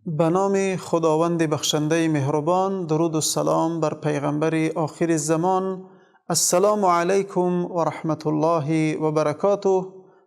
به نام خداوند بخشنده مهربان. درود و سلام بر پیغمبر آخر زمان. السلام علیکم و رحمت الله و برکاته.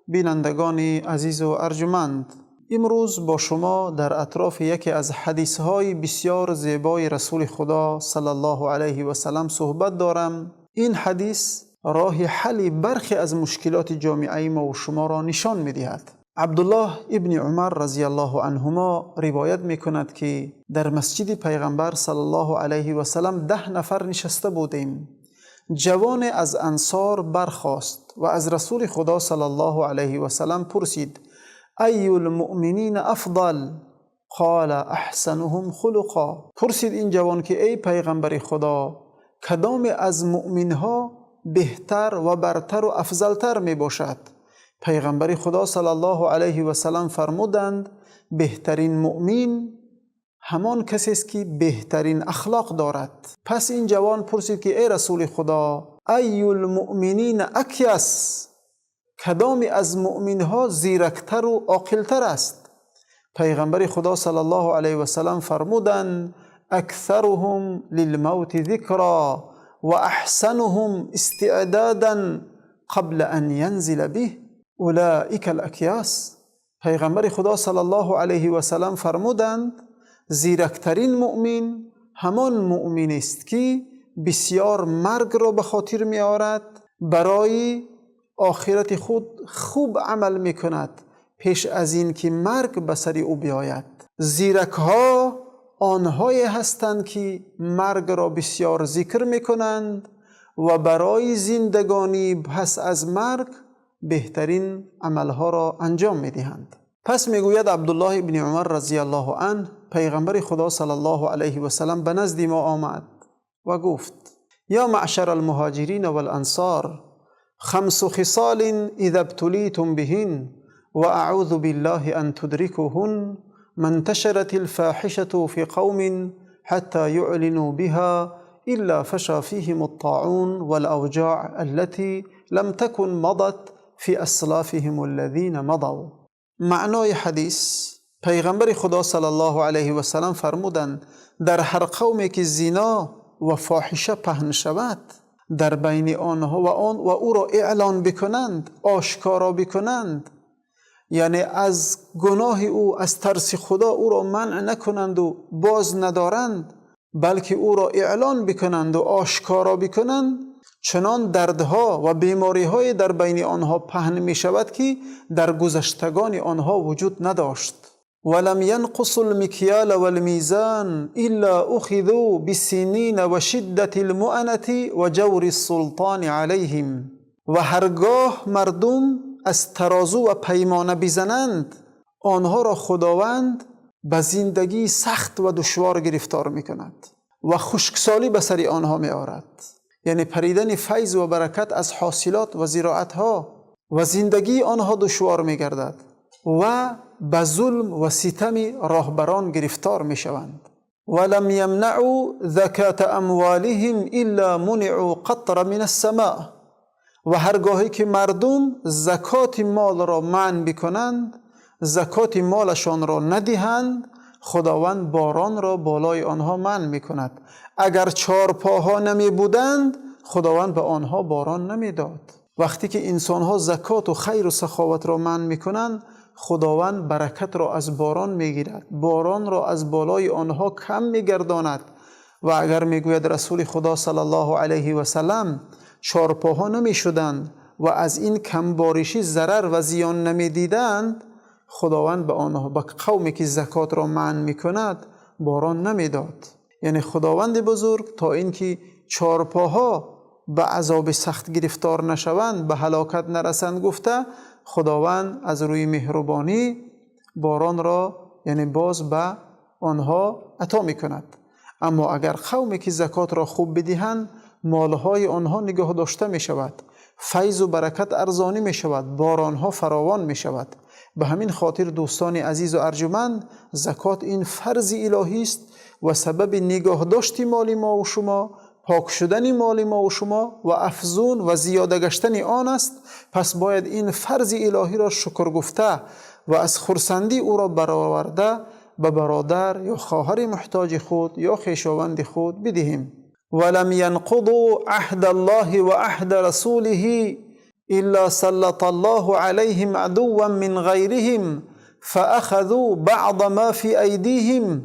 بینندگان عزیز و ارجمند، امروز با شما در اطراف یکی از حدیث‌های بسیار زیبای رسول خدا صلی الله علیه و سلم صحبت دارم. این حدیث راه حل برخی از مشکلات جامعه ما و شما را نشان می‌دهد. عبدالله ابن عمر رضی الله عنهما روایت می‌کند که در مسجد پیغمبر صلی الله علیه و سلم 10 نفر نشسته بودیم. جوان از انصار برخاست و از رسول خدا صلی الله علیه و سلم پرسید: ای المؤمنین افضل؟ قال احسنهم خلقا. پرسید این جوان که ای پیغمبر خدا، کدام از مؤمنها بهتر و برتر و افضلتر می باشد؟ پیغمبر خدا صلی الله علیه و سلم فرمودند: بهترین مؤمن همان کسی است که بهترین اخلاق دارد. پس این جوان پرسید که ای رسول خدا، ای المؤمنین اکیس؟ کدام از مؤمنها زیرکتر و عاقلتر است؟ پیغمبر خدا صلی الله علیه و سلم فرمودند: اکثرهم للموت ذکرا و احسنهم استعدادا قبل ان ینزل به اولئک الاکیاس. پیغمبر خدا صلی الله علیه و سلم فرمودند: زیرکترین مؤمن همان مؤمن است که بسیار مرگ را به خاطر می آورد، برای آخرت خود خوب عمل می کند پیش از این که مرگ به سر او بیاید. زیرک ها آنهایی هستند که مرگ را بسیار ذکر می کنند و برای زندگانی پس از مرگ بهترین عملها را انجام می دهند. پس می گوید عبدالله ابن عمر رضی الله عنه: پیغمبر خدا صلی الله علیه و سلم به نزد ما آمد و گفت: یا معشر المهاجرین والانصار، 5 خصال اذا ابتلیتم بهن و اعوذ بالله ان تدرکوهن ما انتشرت الفاحشة في قوم حتى يعلنوا بها الا فشى فيهم الطاعون والاوجاع التي لم تكن مضت في اسلافهم الذين مضوا. معنای حدیث: پیغمبر خدا صلی الله علیه و سلم فرمودند در هر قومی که زنا و فاحشه پهن شود، در بین آنها و او را اعلان بکنند، آشکارا بکنند، یعنی از گناه او، از ترس خدا او را منع نکنند و باز ندارند، بلکه او را اعلان بکنند و آشکارا بکنند، چنان دردها و بیماری‌های در بین آنها پهن می شود که در گذشتگان آنها وجود نداشت. ولم ينقص المكيال والميزان الا اخذوا بالسنين وشدة المؤنة وجور السلطان عليهم. و هرگاه مردم از ترازو و پیمانه بزنند، آنها را خداوند به زندگی سخت و دشوار گرفتار می کند و خشکسالی به سر آنها می آورد. یعنی پریدن فیض و برکت از حاصلات و زراعت ها و زندگی آنها دشوار می گردد و به ظلم و ستم راهبران گرفتار می شوند. ولم یمنعوا زکات اموالهم الا منعوا قطر من السماء. و هرگاهی که مردم زکات مال را منع بکنند، زکات مالشان را ندهند، خداوند باران را بالای آنها منع می کند. اگر 4 پاها نمی بودند، خداوند به آنها باران نمی داد. وقتی که انسانها زکات و خیر و سخاوت را منع می کنند، خداوند برکت را از باران می گیرد، باران را از بالای آنها کم می گرداند. و اگر می گوید رسول خدا صلی الله علیه و سلم 4 پاها نمی شدند و از این کم بارشی ضرر و زیان نمی دیدند، خداوند به آنها، به قومی که زکات را منع می کند، باران نمی داد. یعنی خداوند بزرگ تا اینکه 4 پاها به عذاب سخت گرفتار نشوند، به هلاکت نرسند گفته، خداوند از روی مهربانی باران را یعنی باز به آنها عطا می کند. اما اگر قومی که زکات را خوب بدهند، مالهای آنها نگاه داشته می شود، فیض و برکت ارزانی می شود، بارانها فراوان می شود. به همین خاطر دوستان عزیز و ارجمند، زکات این فرض الهی است و سبب نگاه داشتی مال ما و شما، پاک شدن مال ما و شما و افزون و زیاده گشتن آن است. پس باید این فرض الهی را شکر گفته و از خرسندی او را برآورده به برادر یا خواهر محتاج خود یا خویشاوند خود بدهیم. ولم ينقضوا عهد الله و عهد رسوله الا سلط الله عليهم عدوا من غيرهم فأخذوا بعض ما في أيديهم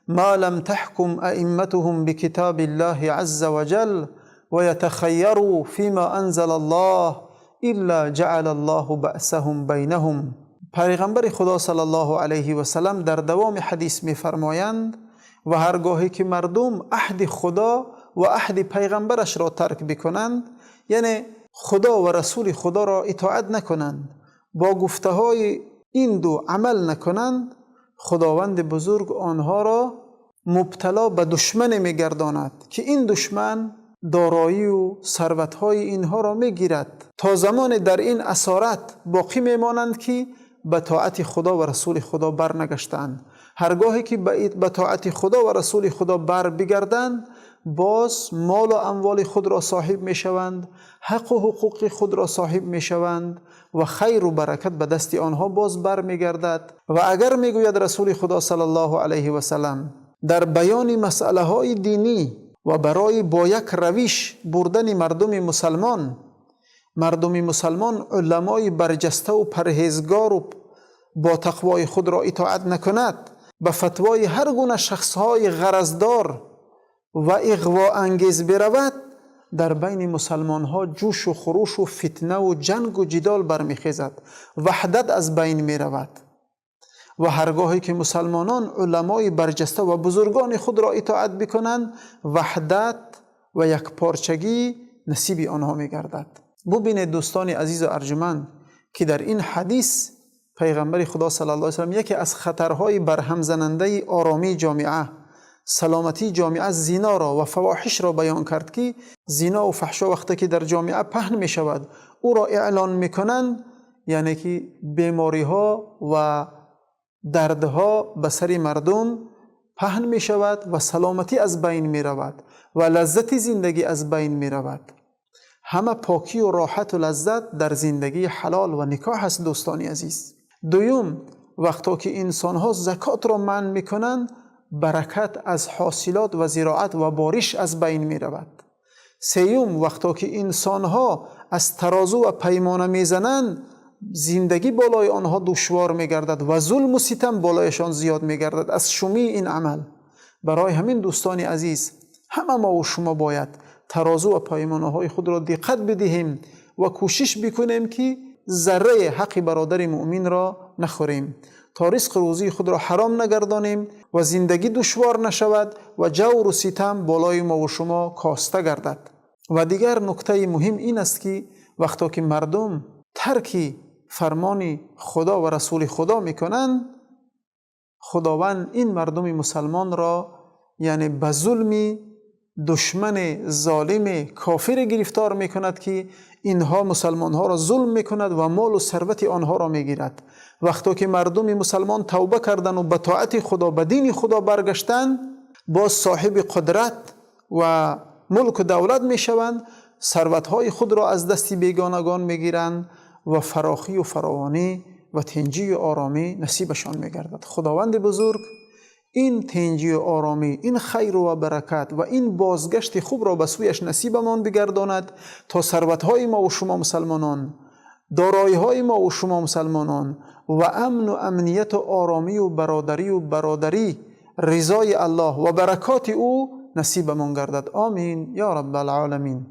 ما لم تحكم أئمتهم بكتاب الله عز وجل ويتخيروا فيما أنزل الله إلا جعل الله بأسهم بينهم. پیغمبر خدا صلی الله علیه و سلم در دوام حدیث می فرمایند و هرگاهی که مردم عهد خدا و عهد پیغمبرش را ترک بکنند، یعنی خدا و رسول خدا را اطاعت نکنند، با گفته های این دو عمل نکنند، خداوند بزرگ آنها را مبتلا به دشمن میگرداند که این دشمن دارایی و ثروت‌های اینها را میگیرد تا زمان در این اسارت باقی میمانند که به طاعت خدا و رسول خدا برنگشتند. هرگاهی که به طاعت خدا و رسول خدا بر بگردند، باز مال و اموال خود را صاحب می شوند، حق و حقوق خود را صاحب می شوند و خیر و برکت به دست آنها باز بر می گردد. و اگر می گوید رسول خدا صلی الله علیه و سلم در بیان مسئله های دینی و برای با یک روش بردن مردم مسلمان علمای برجسته و پرهیزگار و با تقوای خود را اطاعت نکند، به فتوای هر گونه شخصهای غرضدار و اغوا انگیز برود، در بین مسلمان ها جوش و خروش و فتنه و جنگ و جدال برمیخیزد، وحدت از بین می رود. و هرگاهی که مسلمانان علمای برجسته و بزرگان خود را اطاعت بکنند، وحدت و یک پارچگی نصیب آنها می گردد. ببینید دوستان عزیز و ارجمند که در این حدیث پیغمبر خدا صلی الله علیه و سلم یکی از خطرهای برهم زننده آرامی جامعه، سلامتی جامعه، زنا را و فواحش را بیان کرد که زنا و فحشا وقتی که در جامعه پهن می شود، او را اعلان می کنند، یعنی که بیماری ها و دردها به سر مردم پهن می شود و سلامتی از بین می رود و لذت زندگی از بین می رود. همه پاکی و راحت و لذت در زندگی حلال و نکاح است دوستانی عزیز. دوم، وقتی که انسان ها زکات را منع می کنند، برکت از حاصلات و زراعت و بارش از بین می رود. سیوم، وقتی که انسان ها از ترازو و پیمانه می زنند، زندگی بالای آنها دشوار می گردد و ظلم و ستم بالایشان زیاد می گردد از شومی این عمل. برای همین دوستان عزیز، همه ما و شما باید ترازو و پیمانه های خود را دقت بدهیم و کوشش بکنیم که ذره حق برادر مؤمن را نخوریم، تا رزق روزی خود را حرام نگردانیم و زندگی دشوار نشود و جور و ستم بالای ما و شما کاسته گردد. و دیگر نکته مهم این است که وقتی که مردم ترک فرمان خدا و رسول خدا میکنند، خداوند این مردم مسلمان را یعنی به ظلم دشمن ظالم کافر گرفتار میکند که اینها مسلمان ها را ظلم میکند و مال و ثروت آنها را میگیرد. وقتی که مردم مسلمان توبه کردند و به طاعت خدا، به دین خدا برگشتند، باز صاحب قدرت و ملک و دولت میشوند، ثروت های خود را از دست بیگانگان میگیرند و فراخی و فراوانی و تنجی و آرامی نصیبشان میگردد. خداوند بزرگ این تنجی و آرامی، این خیر و برکت و این بازگشت خوب را به سویش نصیبمان بگرداند تا ثروت‌های ما و شما مسلمانان، دارایی‌های ما و شما مسلمانان و امن و امنیت و آرامی و برادری رضای الله و برکات او نصیبمان گردد. آمین یا رب العالمین.